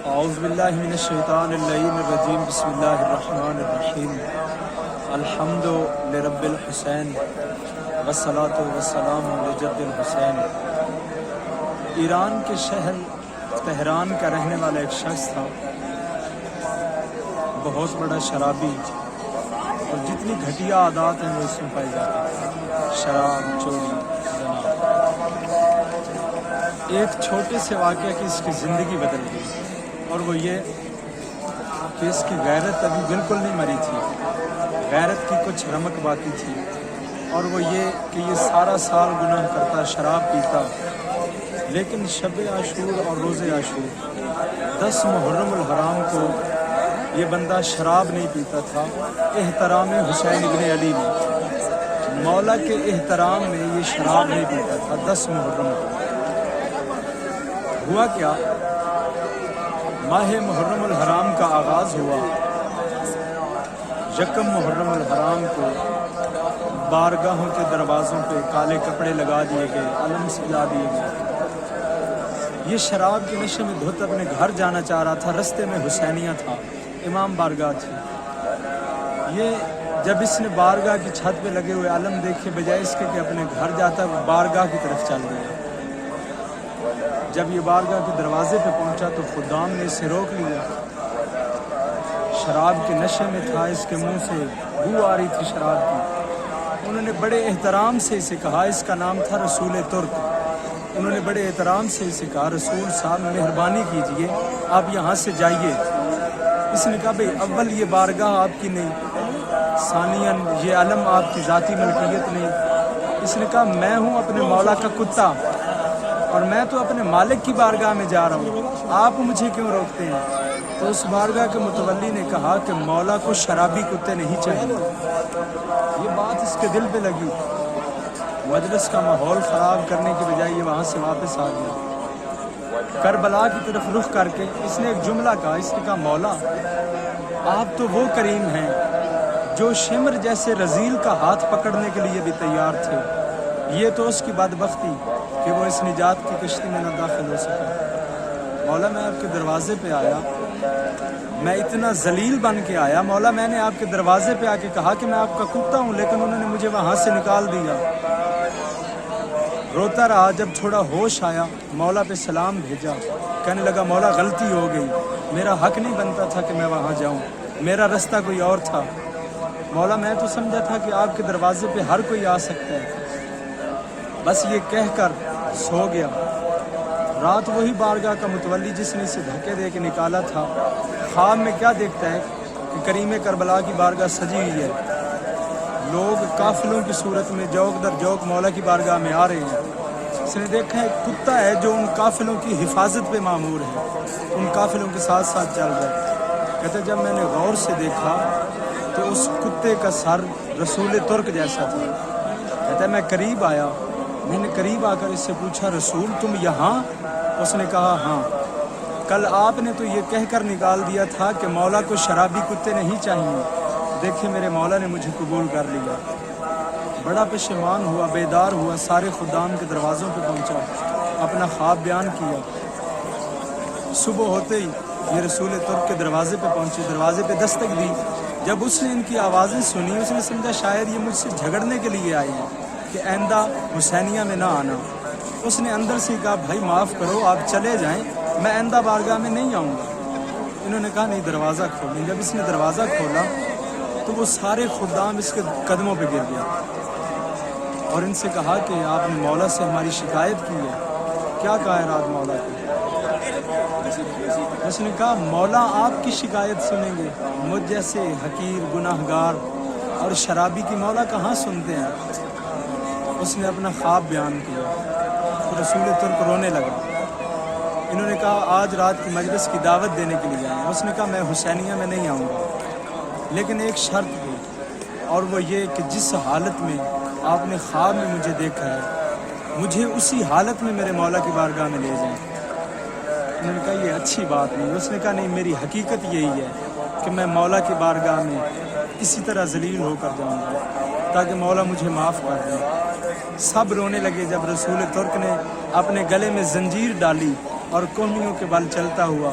اعوذ باللہ من الشیطان اللعین الرجیم بسم اللہ الرحمن الرحیم الحمد لرب الحسین والصلاة والسلام لجد الحسین۔ ایران کے شہر تہران کا رہنے والا ایک شخص تھا، بہت بڑا شرابی، اور جتنی گھٹیا عادات ہیں وہ اس میں پائی جاتی ہیں، شراب، چوری، زنا۔ ایک چھوٹے سے واقعہ کی اس کی زندگی بدل گئی، اور وہ یہ کہ اس کی غیرت ابھی بالکل نہیں مری تھی، غیرت کی کچھ رمق باقی تھی، اور وہ یہ کہ یہ سارا سال گناہ کرتا، شراب پیتا، لیکن شب عاشور اور روز عاشور 10 محرم الحرام کو یہ بندہ شراب نہیں پیتا تھا، احترام حسین ابن علی میں، مولا کے احترام میں یہ شراب نہیں پیتا تھا 10 محرم کو۔ ہوا کیا، ماہ محرم الحرام کا آغاز ہوا، یکم محرم الحرام کو بارگاہوں کے دروازوں پہ کالے کپڑے لگا دیے گئے، علم سجا دیے گئے۔ یہ شراب کے نشے میں دھت اپنے گھر جانا چاہ رہا تھا، رستے میں حسینیہ تھا، امام بارگاہ تھی۔ یہ جب اس نے بارگاہ کی چھت پہ لگے ہوئے علم دیکھے، بجائے اس کے کہ اپنے گھر جاتا، وہ بارگاہ کی طرف چل گیا۔ جب یہ بارگاہ کے دروازے پہ پہنچا تو خدام نے اسے روک لیا، شراب کے نشے میں تھا، اس کے منہ سے بو آ رہی تھی شراب کی۔ انہوں نے بڑے احترام سے اسے کہا، اس کا نام تھا رسول ترک، انہوں نے بڑے احترام سے اسے کہا، رسول صاحب مہربانی کیجئے آپ یہاں سے جائیے۔ اس نے کہا، بھئی اول یہ بارگاہ آپ کی نہیں، ثانیاً یہ علم آپ کی ذاتی ملکیت نہیں۔ اس نے کہا، میں ہوں اپنے مولا کا کتا، اور میں تو اپنے مالک کی بارگاہ میں جا رہا ہوں، آپ مجھے کیوں روکتے ہیں؟ تو اس بارگاہ کے متولی نے کہا کہ مولا کو شرابی کتے نہیں چاہیے۔ یہ بات اس کے دل پہ لگی، مجلس کا ماحول خراب کرنے کی بجائے یہ وہاں سے واپس آ گیا۔ کربلا کی طرف رخ کر کے اس نے ایک جملہ کہا، اس نے کہا، مولا آپ تو وہ کریم ہیں جو شمر جیسے رذیل کا ہاتھ پکڑنے کے لیے بھی تیار تھے، یہ تو اس کی بدبختی کہ وہ اس نجات کی کشتی میں نہ داخل ہو سکا۔ مولا میں آپ کے دروازے پہ آیا، میں اتنا ذلیل بن کے آیا، مولا میں نے آپ کے دروازے پہ آ کے کہا کہ میں آپ کا کتا ہوں، لیکن انہوں نے مجھے وہاں سے نکال دیا۔ روتا رہا، جب تھوڑا ہوش آیا مولا پہ سلام بھیجا، کہنے لگا، مولا غلطی ہو گئی، میرا حق نہیں بنتا تھا کہ میں وہاں جاؤں، میرا رستہ کوئی اور تھا۔ مولا میں تو سمجھا تھا کہ آپ کے دروازے پہ ہر کوئی آ سکتا ہے۔ بس یہ کہہ کر سو گیا۔ رات وہی بارگاہ کا متولی جس نے اسے دھکے دے کے نکالا تھا، خواب میں کیا دیکھتا ہے کہ کریم کربلا کی بارگاہ سجی ہوئی ہے، لوگ قافلوں کی صورت میں جوک در جوک مولا کی بارگاہ میں آ رہے ہیں۔ اس نے دیکھا ایک کتا ہے جو ان قافلوں کی حفاظت پہ مامور ہے، ان قافلوں کے ساتھ ساتھ چل رہا ہے۔ کہتے جب میں نے غور سے دیکھا تو اس کتے کا سر رسول ترک جیسا تھا۔ کہتا ہے میں قریب آیا، میں نے قریب آ کر اس سے پوچھا، رسول تم یہاں؟ اس نے کہا، ہاں، کل آپ نے تو یہ کہہ کر نکال دیا تھا کہ مولا کو شرابی کتے نہیں چاہیے، دیکھیں میرے مولا نے مجھے قبول کر لیا۔ بڑا پشیمان ہوا، بیدار ہوا، سارے خدام کے دروازوں پہ پہنچا، اپنا خواب بیان کیا۔ صبح ہوتے ہی یہ رسول ترک کے دروازے پہ پہنچے، دروازے پہ دستک دی۔ جب اس نے ان کی آوازیں سنی، اس نے سمجھا شاید یہ مجھ سے جھگڑنے کے لیے آئے ہیں کہ آئندہ حسینیہ میں نہ آنا۔ اس نے اندر سے کہا، بھائی معاف کرو، آپ چلے جائیں، میں آئندہ بارگاہ میں نہیں آؤں گا۔ انہوں نے کہا، نہیں، دروازہ کھولیں۔ جب اس نے دروازہ کھولا تو وہ سارے خدام اس کے قدموں پہ گر گیا اور ان سے کہا کہ آپ نے مولا سے ہماری شکایت کی ہے۔ کیا کہا ہے رات مولا کو؟ اس نے کہا، مولا آپ کی شکایت سنیں گے، مجھ جیسے حقیر، گناہ گار اور شرابی کی مولا کہاں سنتے ہیں؟ اس نے اپنا خواب بیان کیا، تو رسول ترک رونے لگا۔ انہوں نے کہا، آج رات کی مجلس کی دعوت دینے کے لیے آئے۔ اس نے کہا، میں حسینیہ میں نہیں آؤں گا، لیکن ایک شرط ہے، اور وہ یہ کہ جس حالت میں آپ نے خواب میں مجھے دیکھا ہے، مجھے اسی حالت میں میرے مولا کی بارگاہ میں لے جائیں۔ انہوں نے کہا، یہ اچھی بات نہیں۔ اس نے کہا، نہیں، میری حقیقت یہی ہے کہ میں مولا کی بارگاہ میں اسی طرح ذلیل ہو کر جاؤں گا تاکہ مولا مجھے معاف کر دیں۔ سب رونے لگے جب رسول ترک نے اپنے گلے میں زنجیر ڈالی اور کوہنیوں کے بل چلتا ہوا